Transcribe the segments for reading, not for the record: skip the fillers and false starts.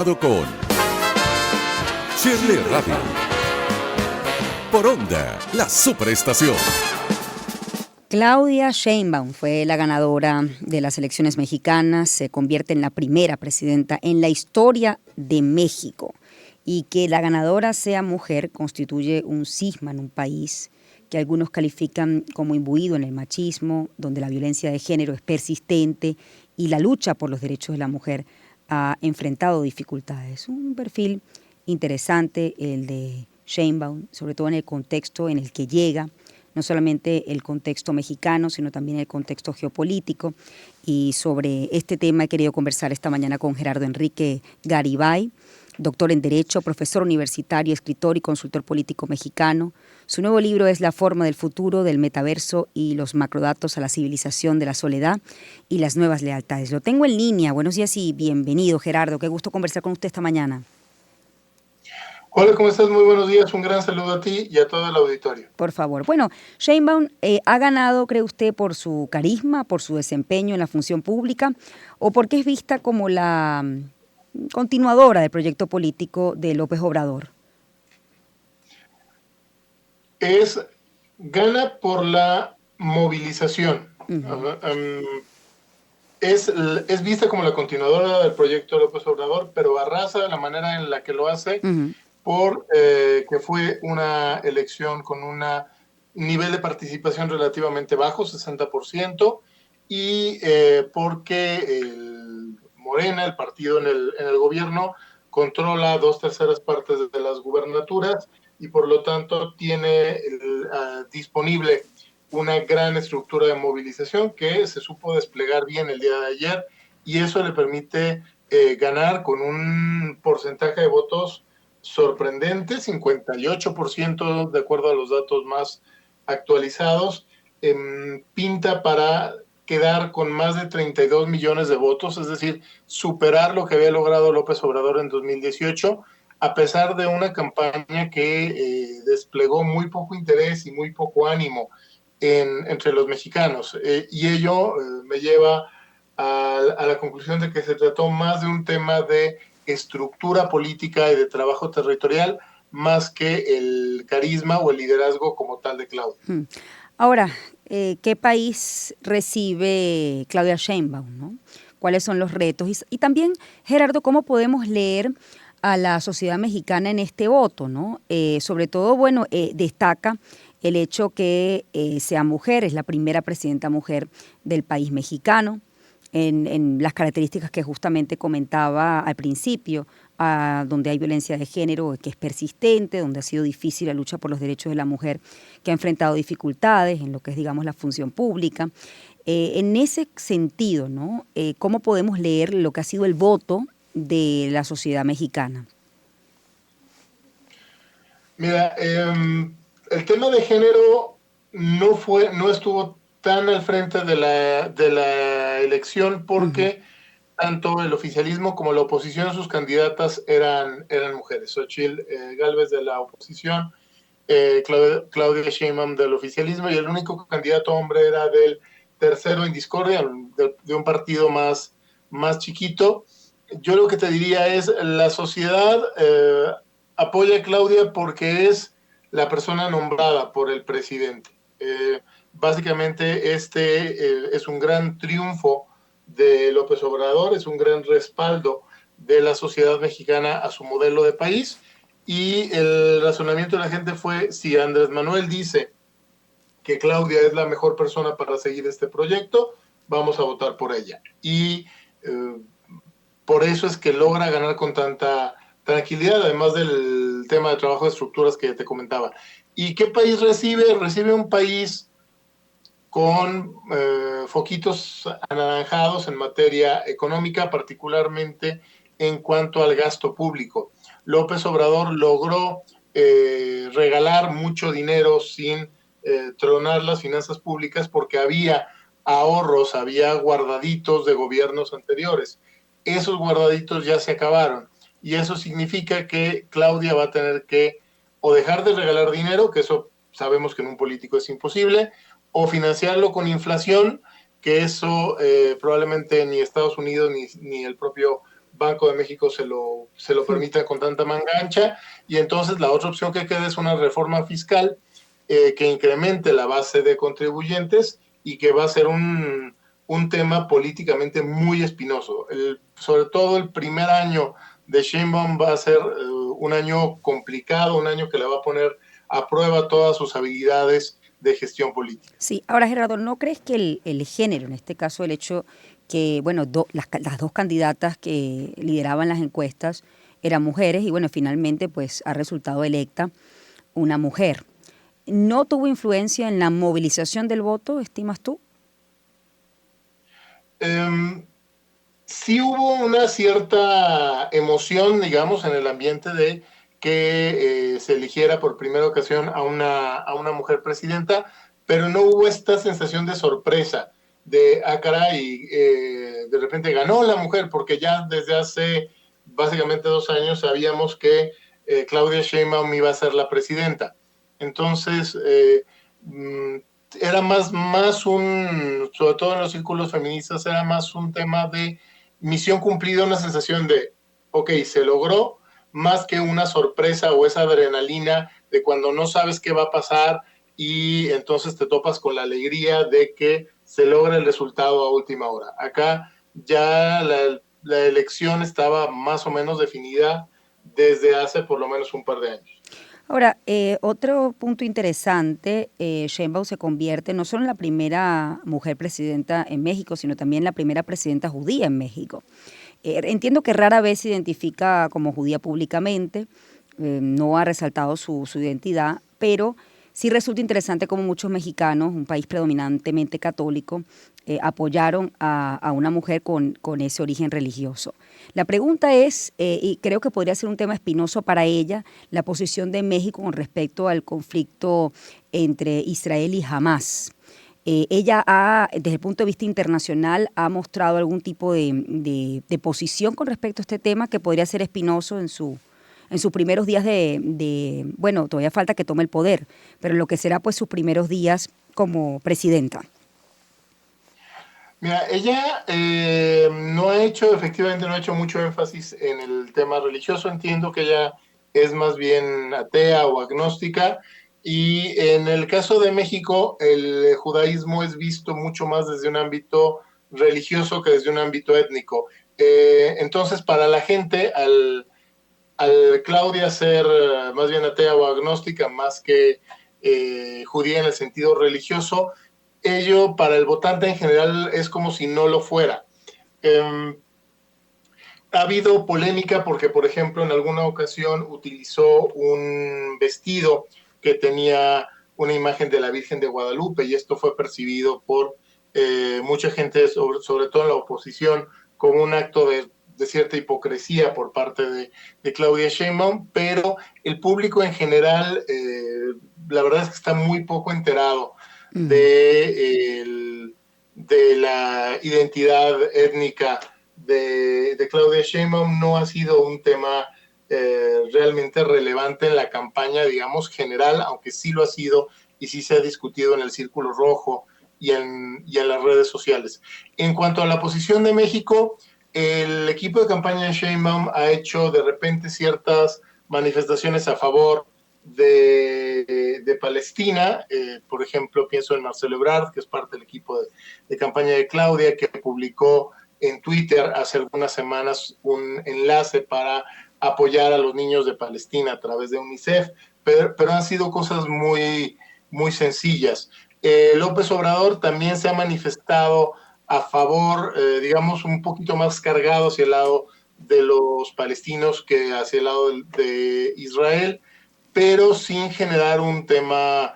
Con Shirley Radio. Por Onda, la superestación. Claudia Sheinbaum fue la ganadora de las elecciones mexicanas, se convierte en la primera presidenta en la historia de México. Y que la ganadora sea mujer constituye un cisma en un país que algunos califican como imbuido en el machismo, donde la violencia de género es persistente y la lucha por los derechos de la mujer ha enfrentado dificultades. Un perfil interesante el de Sheinbaum, sobre todo en el contexto en el que llega, no solamente el contexto mexicano, sino también el contexto geopolítico. Y sobre este tema he querido conversar esta mañana con Gerardo Enrique Garibay, doctor en Derecho, profesor universitario, escritor y consultor político mexicano. Su nuevo libro es La forma del futuro del metaverso y los macrodatos a la civilización de la soledad y las nuevas lealtades. Lo tengo en línea. Buenos días y bienvenido, Gerardo. Qué gusto conversar con usted esta mañana. Hola, ¿cómo estás? Muy buenos días. Un gran saludo a ti y a todo el auditorio. Por favor. Bueno, Sheinbaum ha ganado, ¿cree usted, por su carisma, por su desempeño en la función pública o porque es vista como la continuadora del proyecto político de López Obrador? Gana por la movilización. Es vista como la continuadora del proyecto de López Obrador, pero arrasa de la manera en la que lo hace, que fue una elección con un nivel de participación relativamente bajo, 60%, y porque Morena, el partido en el gobierno, controla 2/3 partes de las gubernaturas y por lo tanto tiene disponible una gran estructura de movilización que se supo desplegar bien el día de ayer y eso le permite ganar con un porcentaje de votos sorprendente, 58% de acuerdo a los datos más actualizados, pinta para quedar con más de 32 millones de votos, es decir, superar lo que había logrado López Obrador en 2018, a pesar de una campaña que desplegó muy poco interés y muy poco ánimo entre los mexicanos. Y ello me lleva a la conclusión de que se trató más de un tema de estructura política y de trabajo territorial, más que el carisma o el liderazgo como tal de Claudia. Ahora, ¿qué país recibe Claudia Sheinbaum, ¿no? ¿Cuáles son los retos? Y también, Gerardo, ¿cómo podemos leer a la sociedad mexicana en este voto, ¿no? Sobre todo, bueno, destaca el hecho que sea mujer, es la primera presidenta mujer del país mexicano, en las características que justamente comentaba al principio, donde hay violencia de género que es persistente, donde ha sido difícil la lucha por los derechos de la mujer, que ha enfrentado dificultades en lo que es, digamos, la función pública. En ese sentido, ¿no? ¿Cómo podemos leer lo que ha sido el voto de la sociedad mexicana? Mira, el tema de género no estuvo tan al frente de la elección porque tanto el oficialismo como la oposición, sus candidatas eran mujeres. Xochitl Gálvez de la oposición, Claudia Sheinbaum del oficialismo, y el único candidato hombre era del tercero en discordia, de un partido más chiquito. Yo lo que te diría es, la sociedad apoya a Claudia porque es la persona nombrada por el presidente. Básicamente es un gran triunfo de López Obrador, es un gran respaldo de la sociedad mexicana a su modelo de país, y el razonamiento de la gente fue: si Andrés Manuel dice que Claudia es la mejor persona para seguir este proyecto, vamos a votar por ella. Y por eso es que logra ganar con tanta tranquilidad, además del tema de trabajo de estructuras que te comentaba. ¿Y qué país recibe? Recibe un país con foquitos anaranjados en materia económica, particularmente en cuanto al gasto público. López Obrador logró regalar mucho dinero sin tronar las finanzas públicas porque había ahorros, había guardaditos de gobiernos anteriores. Esos guardaditos ya se acabaron y eso significa que Claudia va a tener que o dejar de regalar dinero, que eso sabemos que en un político es imposible, o financiarlo con inflación, que eso probablemente ni Estados Unidos ni el propio Banco de México se lo permita con tanta manga ancha, y entonces la otra opción que queda es una reforma fiscal que incremente la base de contribuyentes y que va a ser un tema políticamente muy espinoso. Sobre todo el primer año de Sheinbaum va a ser un año complicado, un año que le va a poner a prueba todas sus habilidades de gestión política. Sí, ahora Gerardo, ¿no crees que el género, en este caso el hecho que, bueno, las dos candidatas que lideraban las encuestas eran mujeres y, bueno, finalmente pues ha resultado electa una mujer, ¿no tuvo influencia en la movilización del voto, estimas tú? Sí hubo una cierta emoción, digamos, en el ambiente de que se eligiera por primera ocasión a una mujer presidenta, pero no hubo esta sensación de sorpresa, de, caray, de repente ganó la mujer, porque ya desde hace básicamente 2 años sabíamos que Claudia Sheinbaum iba a ser la presidenta. Entonces, era más sobre todo en los círculos feministas, era más un tema de misión cumplida, una sensación de, ok, se logró, más que una sorpresa o esa adrenalina de cuando no sabes qué va a pasar y entonces te topas con la alegría de que se logra el resultado a última hora. Acá ya la elección estaba más o menos definida desde hace por lo menos un par de años. Ahora, otro punto interesante, Sheinbaum se convierte no solo en la primera mujer presidenta en México, sino también la primera presidenta judía en México. Entiendo que rara vez se identifica como judía públicamente, no ha resaltado su identidad, pero sí resulta interesante cómo muchos mexicanos, un país predominantemente católico, apoyaron a una mujer con ese origen religioso. La pregunta es, y creo que podría ser un tema espinoso para ella, la posición de México con respecto al conflicto entre Israel y Hamás. Ella desde el punto de vista internacional, ha mostrado algún tipo de posición con respecto a este tema que podría ser espinoso en sus primeros días bueno, todavía falta que tome el poder, pero lo que será pues sus primeros días como presidenta. Mira, ella efectivamente no ha hecho mucho énfasis en el tema religioso. Entiendo que ella es más bien atea o agnóstica. Y en el caso de México, el judaísmo es visto mucho más desde un ámbito religioso que desde un ámbito étnico. Entonces, para la gente, al Claudia ser más bien atea o agnóstica, más que judía en el sentido religioso, ello para el votante en general es como si no lo fuera. Ha habido polémica porque, por ejemplo, en alguna ocasión utilizó un vestido que tenía una imagen de la Virgen de Guadalupe, y esto fue percibido por mucha gente, sobre todo en la oposición, como un acto de cierta hipocresía por parte de Claudia Sheinbaum, pero el público en general, la verdad es que está muy poco enterado de la identidad étnica de Claudia Sheinbaum. No ha sido un tema realmente relevante en la campaña, digamos, general, aunque sí lo ha sido y sí se ha discutido en el Círculo Rojo y en las redes sociales. En cuanto a la posición de México, el equipo de campaña de Sheinbaum ha hecho de repente ciertas manifestaciones a favor de Palestina. Por ejemplo, pienso en Marcelo Ebrard, que es parte del equipo de campaña de Claudia, que publicó en Twitter hace algunas semanas un enlace para apoyar a los niños de Palestina a través de UNICEF, pero han sido cosas muy, muy sencillas. López Obrador también se ha manifestado a favor, digamos, un poquito más cargado hacia el lado de los palestinos que hacia el lado de Israel, pero sin generar un tema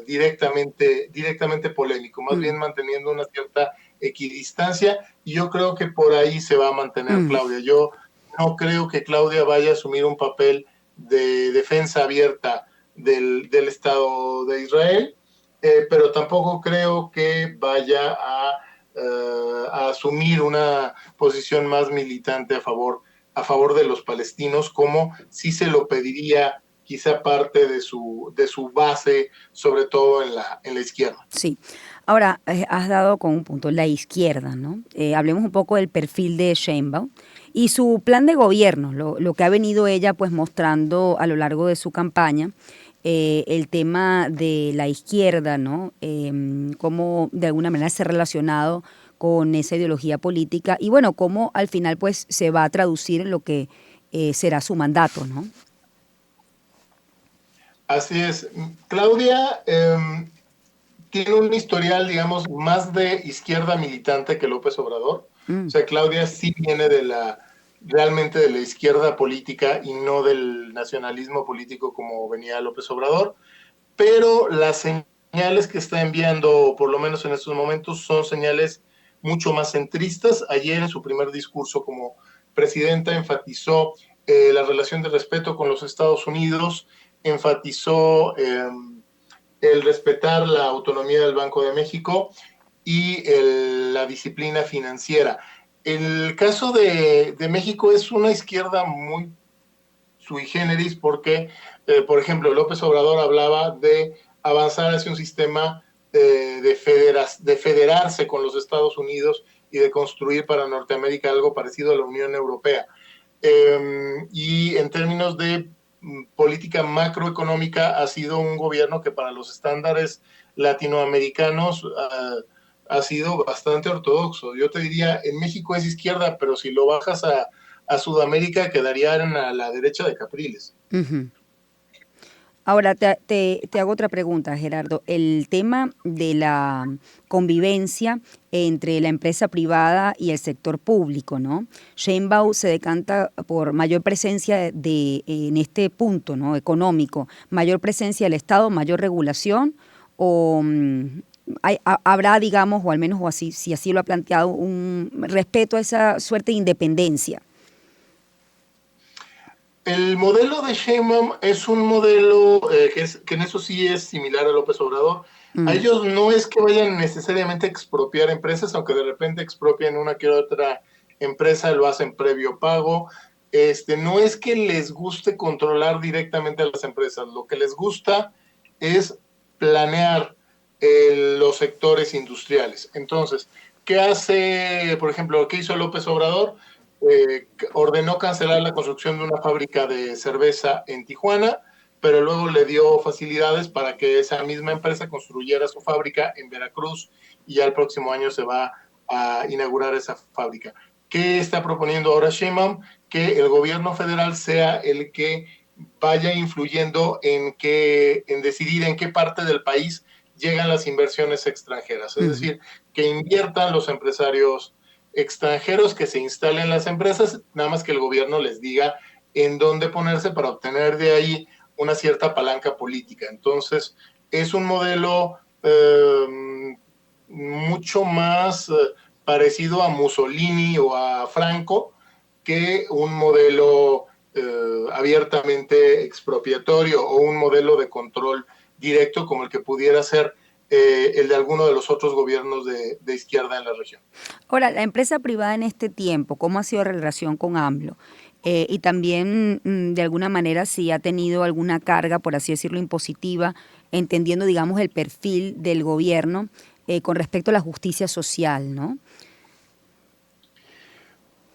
directamente polémico, más bien manteniendo una cierta equidistancia, y yo creo que por ahí se va a mantener Claudia. Yo no creo que Claudia vaya a asumir un papel de defensa abierta del Estado de Israel, pero tampoco creo que vaya a asumir una posición más militante a favor de los palestinos, como sí se lo pediría quizá parte de su base, sobre todo en la izquierda. Sí. Ahora, has dado con un punto, la izquierda, ¿no? Hablemos un poco del perfil de Sheinbaum Y su plan de gobierno, lo que ha venido ella pues mostrando a lo largo de su campaña, el tema de la izquierda, ¿no? Cómo de alguna manera se ha relacionado con esa ideología política y bueno, cómo al final pues se va a traducir en lo que será su mandato, ¿no? Así es. Claudia tiene un historial, digamos, más de izquierda militante que López Obrador. O sea, Claudia sí viene realmente de la izquierda política y no del nacionalismo político como venía López Obrador, pero las señales que está enviando, por lo menos en estos momentos, son señales mucho más centristas. Ayer en su primer discurso como presidenta enfatizó la relación de respeto con los Estados Unidos, enfatizó el respetar la autonomía del Banco de México y la disciplina financiera. El caso de México es una izquierda muy sui generis porque, por ejemplo, López Obrador hablaba de avanzar hacia un sistema de federarse con los Estados Unidos y de construir para Norteamérica algo parecido a la Unión Europea. Y en términos de política macroeconómica ha sido un gobierno que para los estándares latinoamericanos ha sido bastante ortodoxo. Yo te diría, en México es izquierda, pero si lo bajas a Sudamérica quedarían a la derecha de Capriles. Uh-huh. Ahora te hago otra pregunta, Gerardo. El tema de la convivencia entre la empresa privada y el sector público, ¿no? Sheinbaum se decanta por mayor presencia en este punto, ¿no? Económico, mayor presencia del Estado, mayor regulación, o habrá, digamos, o al menos o así, si así lo ha planteado, un respeto a esa suerte de independencia. El modelo de Sheinbaum es un modelo que en eso sí es similar a López Obrador. A ellos no es que vayan necesariamente a expropiar empresas, aunque de repente expropian una que otra empresa, lo hacen previo pago. No es que les guste controlar directamente a las empresas, lo que les gusta es planear los sectores industriales. Entonces, ¿qué hace, por ejemplo, qué hizo López Obrador? Ordenó cancelar la construcción de una fábrica de cerveza en Tijuana, pero luego le dio facilidades para que esa misma empresa construyera su fábrica en Veracruz y ya el próximo año se va a inaugurar esa fábrica. ¿Qué está proponiendo ahora Sheinbaum? Que el gobierno federal sea el que vaya influyendo en decidir en qué parte del país llegan las inversiones extranjeras. Es decir, que inviertan los empresarios extranjeros, que se instalen las empresas, nada más que el gobierno les diga en dónde ponerse para obtener de ahí una cierta palanca política. Entonces, es un modelo mucho más parecido a Mussolini o a Franco que un modelo abiertamente expropiatorio o un modelo de control directo como el que pudiera ser el de alguno de los otros gobiernos de izquierda en la región. Ahora, la empresa privada en este tiempo, ¿cómo ha sido la relación con AMLO? Y también, de alguna manera, si ha tenido alguna carga, por así decirlo, impositiva, entendiendo, digamos, el perfil del gobierno con respecto a la justicia social, ¿no?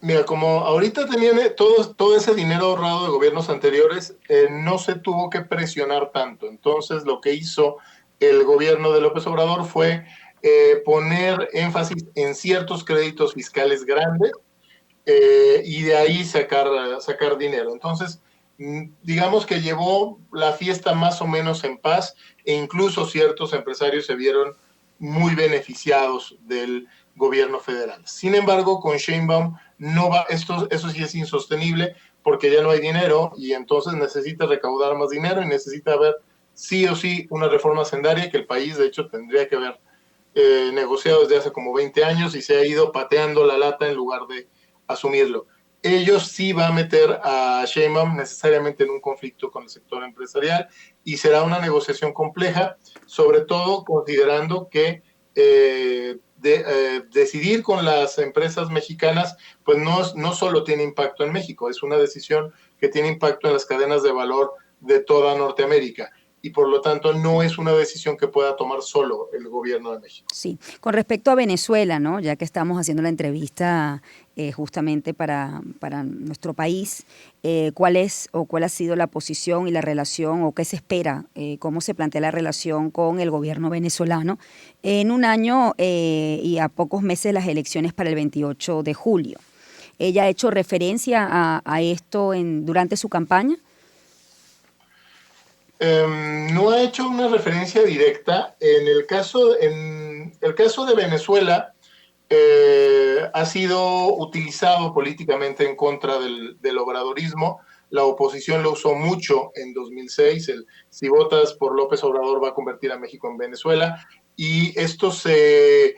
Mira, como ahorita tenían todo ese dinero ahorrado de gobiernos anteriores, no se tuvo que presionar tanto. Entonces, lo que hizo el gobierno de López Obrador fue poner énfasis en ciertos créditos fiscales grandes y de ahí sacar dinero. Entonces, digamos que llevó la fiesta más o menos en paz e incluso ciertos empresarios se vieron muy beneficiados del gobierno federal. Sin embargo, con Sheinbaum no va, eso sí es insostenible porque ya no hay dinero y entonces necesita recaudar más dinero y necesita haber sí o sí una reforma hacendaria que el país de hecho tendría que haber negociado desde hace como 20 años y se ha ido pateando la lata en lugar de asumirlo. Ellos sí va a meter a Sheinbaum necesariamente en un conflicto con el sector empresarial y será una negociación compleja, sobre todo considerando que decidir con las empresas mexicanas, pues no solo tiene impacto en México, es una decisión que tiene impacto en las cadenas de valor de toda Norteamérica. y por lo tanto no es una decisión que pueda tomar solo el gobierno de México. Sí, con respecto a Venezuela, ¿no? Ya que estamos haciendo la entrevista justamente para nuestro país, ¿cuál ha sido la posición y la relación o qué se espera, cómo se plantea la relación con el gobierno venezolano en un año y a pocos meses de las elecciones para el 28 de julio? ¿Ella ha hecho referencia a esto durante su campaña? No ha hecho una referencia directa. En el caso de Venezuela, ha sido utilizado políticamente en contra del obradorismo. La oposición lo usó mucho en 2006. Si votas por López Obrador va a convertir a México en Venezuela. Y esto se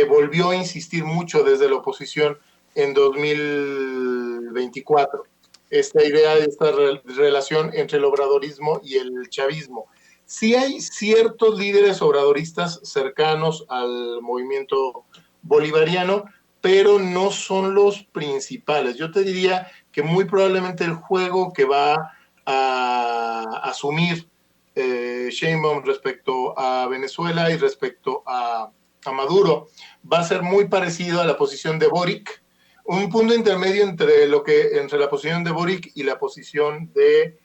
volvió a insistir mucho desde la oposición en 2024. Esta idea de esta relación entre el obradorismo y el chavismo. Sí hay ciertos líderes obradoristas cercanos al movimiento bolivariano, pero no son los principales. Yo te diría que muy probablemente el juego que va a asumir Sheinbaum respecto a Venezuela y respecto a Maduro va a ser muy parecido a la posición de Boric, un punto intermedio entre la posición de Boric y la posición de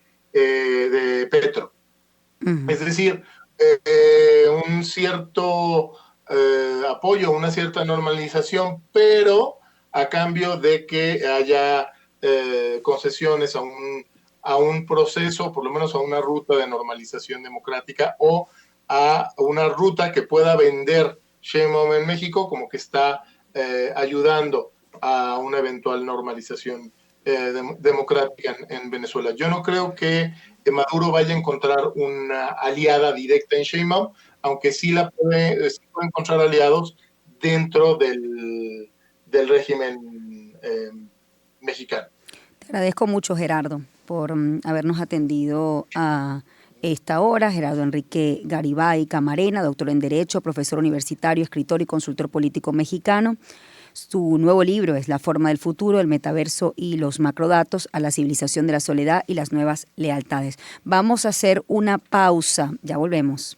Petro. Uh-huh. Es decir, un cierto apoyo, una cierta normalización, pero a cambio de que haya concesiones a un proceso, por lo menos a una ruta de normalización democrática o a una ruta que pueda vender Sheinbaum en México como que está ayudando a una eventual normalización democrática en Venezuela. Yo no creo que Maduro vaya a encontrar una aliada directa en Sheinbaum, aunque sí puede encontrar aliados dentro del régimen mexicano. Te agradezco mucho, Gerardo, por habernos atendido a esta hora. Gerardo Enrique Garibay Camarena, doctor en Derecho, profesor universitario, escritor y consultor político mexicano. Su nuevo libro es La forma del futuro, el metaverso y los macrodatos a la civilización de la soledad y las nuevas lealtades. Vamos a hacer una pausa, ya volvemos.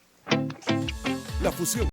La fusión